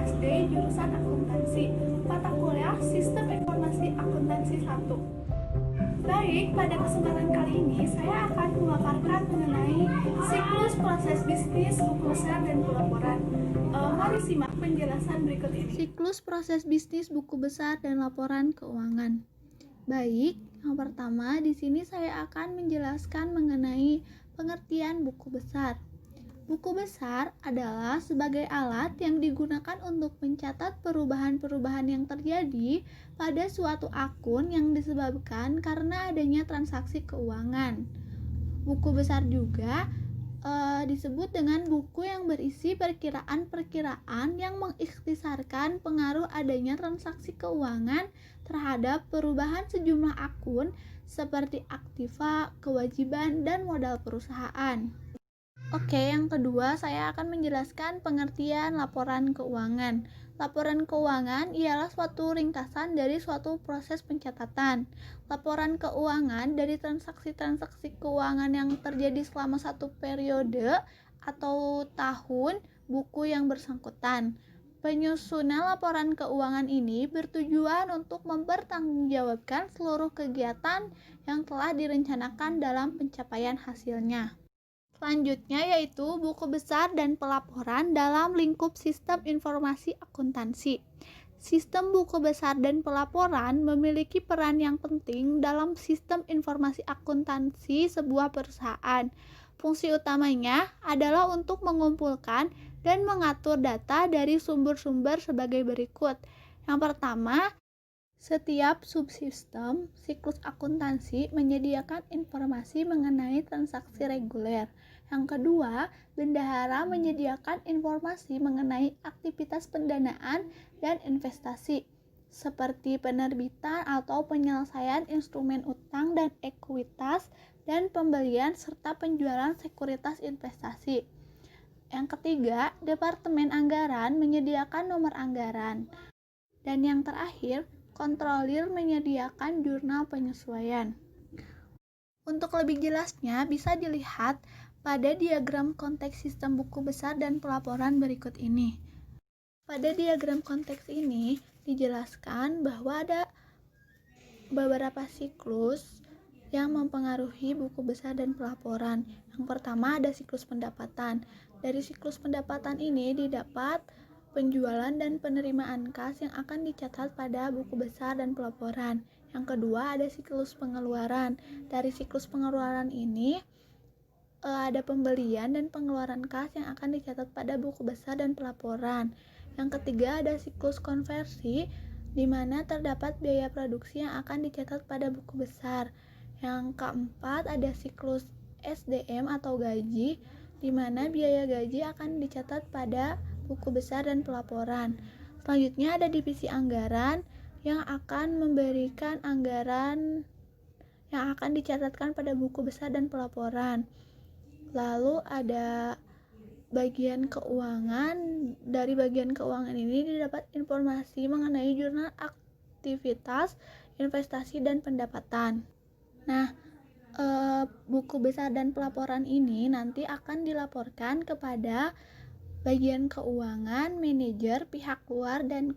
SD jurusan akuntansi, mata kuliah Sistem Informasi Akuntansi 1. Baik, pada kesempatan kali ini saya akan memaparkan mengenai siklus proses bisnis, buku besar, dan pelaporan. Mari simak penjelasan berikut ini. Siklus proses bisnis, buku besar, dan laporan keuangan. Baik, yang pertama di sini saya akan menjelaskan mengenai pengertian buku besar. Buku besar adalah sebagai alat yang digunakan untuk mencatat perubahan-perubahan yang terjadi pada suatu akun yang disebabkan karena adanya transaksi keuangan. Buku besar juga disebut dengan buku yang berisi perkiraan-perkiraan yang mengikhtisarkan pengaruh adanya transaksi keuangan terhadap perubahan sejumlah akun seperti aktiva, kewajiban, dan modal perusahaan. Oke, yang kedua saya akan menjelaskan pengertian laporan keuangan. Laporan keuangan ialah suatu ringkasan dari suatu proses pencatatan. Laporan keuangan dari transaksi-transaksi keuangan yang terjadi selama satu periode atau tahun buku yang bersangkutan. Penyusunan laporan keuangan ini bertujuan untuk mempertanggungjawabkan seluruh kegiatan yang telah direncanakan dalam pencapaian hasilnya. Selanjutnya yaitu buku besar dan pelaporan dalam lingkup sistem informasi akuntansi. Sistem buku besar dan pelaporan memiliki peran yang penting dalam sistem informasi akuntansi sebuah perusahaan. Fungsi utamanya adalah untuk mengumpulkan dan mengatur data dari sumber-sumber sebagai berikut. Yang pertama, setiap subsistem siklus akuntansi menyediakan informasi mengenai transaksi reguler. Yang kedua, bendahara menyediakan informasi mengenai aktivitas pendanaan dan investasi, seperti penerbitan atau penyelesaian instrumen utang dan ekuitas, dan pembelian serta penjualan sekuritas investasi. Yang ketiga, Departemen Anggaran menyediakan nomor anggaran. Dan yang terakhir, kontrolir menyediakan jurnal penyesuaian. Untuk lebih jelasnya bisa dilihat pada diagram konteks sistem buku besar dan pelaporan berikut ini. Pada diagram konteks ini dijelaskan bahwa ada beberapa siklus yang mempengaruhi buku besar dan pelaporan. Yang pertama ada siklus pendapatan. Dari siklus pendapatan ini didapat penjualan dan penerimaan kas yang akan dicatat pada buku besar dan pelaporan. Yang kedua ada siklus pengeluaran. Dari siklus pengeluaran ini ada pembelian dan pengeluaran kas yang akan dicatat pada buku besar dan pelaporan. Yang ketiga ada siklus konversi, di mana terdapat biaya produksi yang akan dicatat pada buku besar. Yang keempat ada siklus SDM atau gaji, di mana biaya gaji akan dicatat pada buku besar dan pelaporan. Selanjutnya ada divisi anggaran yang akan memberikan anggaran yang akan dicatatkan pada buku besar dan pelaporan. Lalu ada bagian keuangan. Dari bagian keuangan ini didapat informasi mengenai jurnal aktivitas, investasi, dan pendapatan. Nah, buku besar dan pelaporan ini nanti akan dilaporkan kepada bagian keuangan, manajer, pihak luar, dan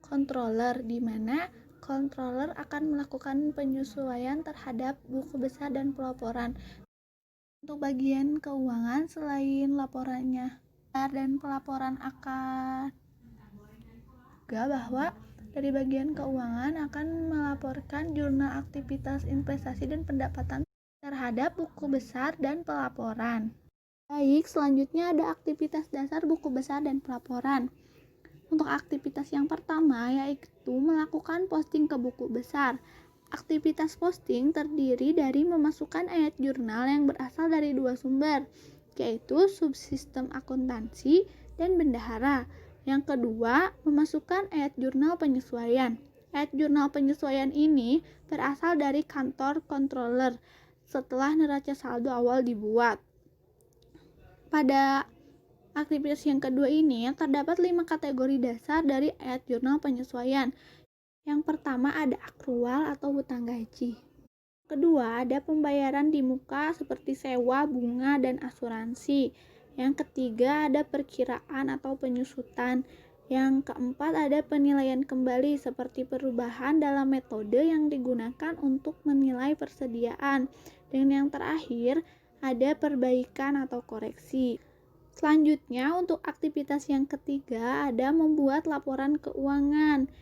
controller, di mana controller akan melakukan penyesuaian terhadap buku besar dan pelaporan. Untuk bagian keuangan, selain laporannya dan pelaporan akan juga bahwa dari bagian keuangan akan melaporkan jurnal aktivitas investasi dan pendapatan terhadap buku besar dan pelaporan. Baik, selanjutnya ada aktivitas dasar buku besar dan pelaporan. Untuk aktivitas yang pertama yaitu melakukan posting ke buku besar. Aktivitas posting terdiri dari memasukkan ayat jurnal yang berasal dari dua sumber, yaitu subsistem akuntansi dan bendahara. Yang kedua, memasukkan ayat jurnal penyesuaian. Ayat jurnal penyesuaian ini berasal dari kantor controller setelah neraca saldo awal dibuat. Pada aktivitas yang kedua ini terdapat 5 kategori dasar dari ayat jurnal penyesuaian. Yang pertama ada akrual atau hutang gaji. Kedua ada pembayaran di muka seperti sewa, bunga, dan asuransi. Yang ketiga ada perkiraan atau penyusutan. Yang keempat ada penilaian kembali seperti perubahan dalam metode yang digunakan untuk menilai persediaan. Dan yang terakhir ada perbaikan atau koreksi. Selanjutnya untuk aktivitas yang ketiga ada membuat laporan keuangan.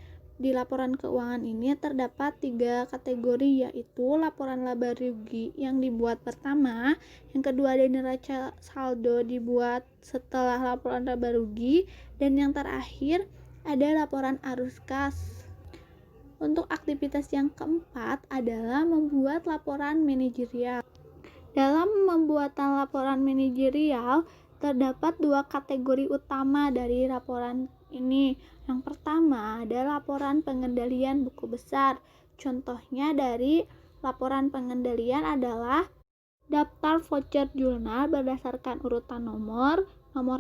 Di laporan keuangan ini terdapat 3 kategori, yaitu laporan laba rugi yang dibuat pertama, yang kedua ada neraca saldo dibuat setelah laporan laba rugi, dan yang terakhir ada laporan arus kas. Untuk aktivitas yang keempat adalah membuat laporan manajerial. Dalam pembuatan laporan manajerial terdapat 2 kategori utama dari laporan ini. Yang pertama ada laporan pengendalian buku besar. Contohnya dari laporan pengendalian adalah daftar voucher jurnal berdasarkan urutan nomor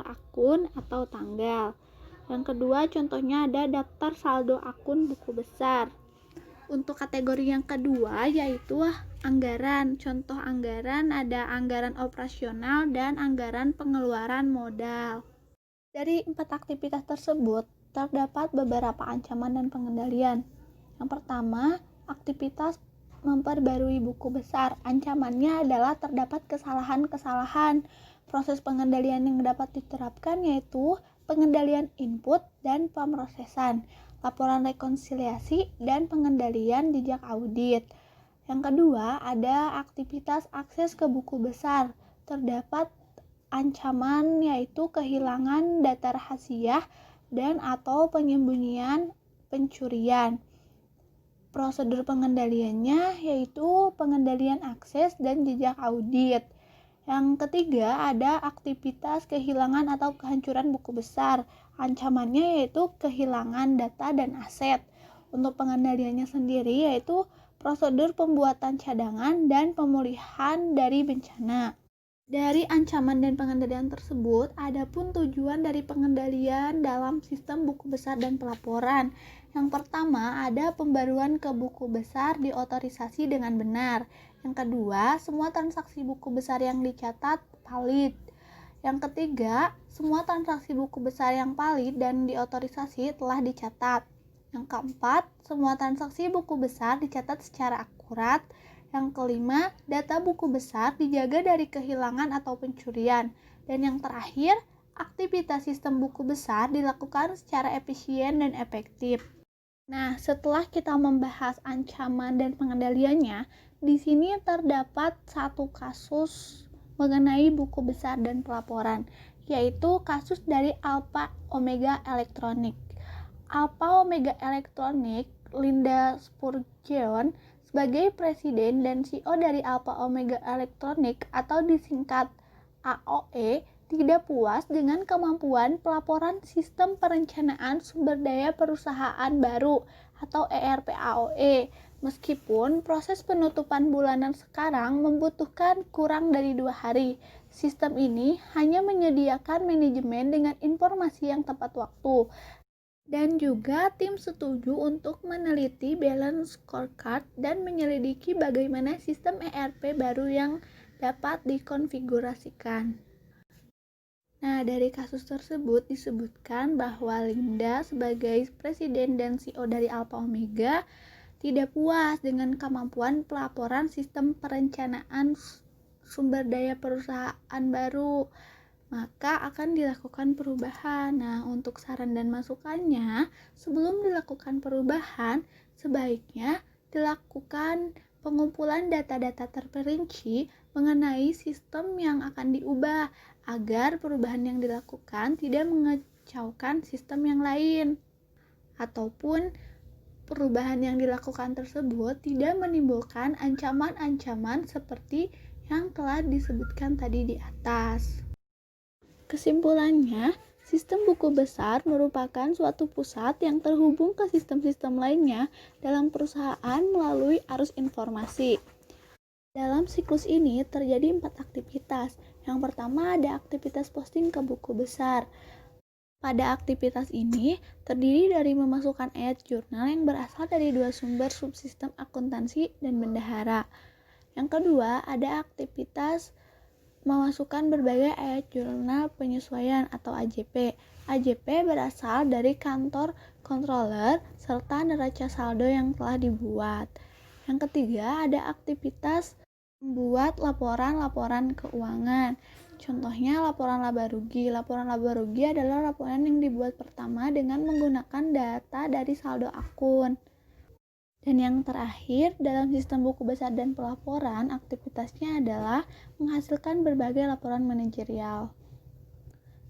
akun atau tanggal. Yang kedua contohnya ada daftar saldo akun buku besar. Untuk kategori yang kedua yaitu anggaran. Contoh anggaran ada anggaran operasional dan anggaran pengeluaran modal. Dari 4 aktivitas tersebut terdapat beberapa ancaman dan pengendalian. Yang pertama, aktivitas memperbarui buku besar. Ancamannya adalah terdapat kesalahan-kesalahan. Proses pengendalian yang dapat diterapkan yaitu pengendalian input dan pemrosesan, laporan rekonsiliasi, dan pengendalian jejak audit. Yang kedua, ada aktivitas akses ke buku besar. Terdapat ancaman yaitu kehilangan data rahasia dan atau penyembunyian pencurian. Prosedur pengendaliannya yaitu pengendalian akses dan jejak audit. Yang ketiga ada aktivitas kehilangan atau kehancuran buku besar. Ancamannya yaitu kehilangan data dan aset. Untuk pengendaliannya sendiri yaitu prosedur pembuatan cadangan dan pemulihan dari bencana. Dari ancaman dan pengendalian tersebut, adapun tujuan dari pengendalian dalam sistem buku besar dan pelaporan. Yang pertama, ada pembaruan ke buku besar diotorisasi dengan benar. Yang kedua, semua transaksi buku besar yang dicatat valid. Yang ketiga, semua transaksi buku besar yang valid dan diotorisasi telah dicatat. Yang keempat, semua transaksi buku besar dicatat secara akurat. Yang kelima, data buku besar dijaga dari kehilangan atau pencurian. Dan yang terakhir, aktivitas sistem buku besar dilakukan secara efisien dan efektif. Nah, setelah kita membahas ancaman dan pengendaliannya, di sini terdapat satu kasus mengenai buku besar dan pelaporan, yaitu kasus dari Alpha Omega Electronic. Alpha Omega Electronic, Linda Spurgeon, sebagai presiden dan CEO dari Alpha Omega Electronic atau disingkat AOE, tidak puas dengan kemampuan pelaporan sistem perencanaan sumber daya perusahaan baru atau ERP AOE. Meskipun proses penutupan bulanan sekarang membutuhkan kurang dari 2 hari, sistem ini hanya menyediakan manajemen dengan informasi yang tepat waktu. Dan juga tim setuju untuk meneliti balance scorecard dan menyelidiki bagaimana sistem ERP baru yang dapat dikonfigurasikan. Nah, dari kasus tersebut disebutkan bahwa Linda sebagai presiden dan CEO dari Alpha Omega tidak puas dengan kemampuan pelaporan sistem perencanaan sumber daya perusahaan baru, maka akan dilakukan perubahan. Nah, untuk saran dan masukannya, sebelum dilakukan perubahan, sebaiknya dilakukan pengumpulan data-data terperinci mengenai sistem yang akan diubah, agar perubahan yang dilakukan tidak mengacaukan sistem yang lain, ataupun perubahan yang dilakukan tersebut tidak menimbulkan ancaman-ancaman seperti yang telah disebutkan tadi di atas. Kesimpulannya, sistem buku besar merupakan suatu pusat yang terhubung ke sistem-sistem lainnya dalam perusahaan melalui arus informasi. Dalam siklus ini terjadi 4 aktivitas. Yang pertama ada aktivitas posting ke buku besar. Pada aktivitas ini terdiri dari memasukkan ayat jurnal yang berasal dari 2 sumber subsistem akuntansi dan bendahara. Yang kedua ada aktivitas memasukkan berbagai ayat jurnal penyesuaian atau AJP. AJP berasal dari kantor controller serta neraca saldo yang telah dibuat. Yang ketiga, ada aktivitas membuat laporan-laporan keuangan. Contohnya laporan laba rugi. Laporan laba rugi adalah laporan yang dibuat pertama dengan menggunakan data dari saldo akun. Dan yang terakhir, dalam sistem buku besar dan pelaporan, aktivitasnya adalah menghasilkan berbagai laporan manajerial.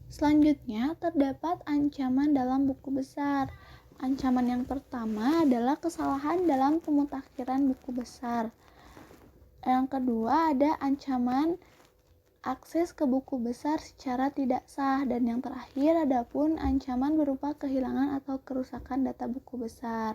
Selanjutnya, terdapat ancaman dalam buku besar. Ancaman yang pertama adalah kesalahan dalam pemutakhiran buku besar. Yang kedua, ada ancaman akses ke buku besar secara tidak sah. Dan yang terakhir, ada pun ancaman berupa kehilangan atau kerusakan data buku besar.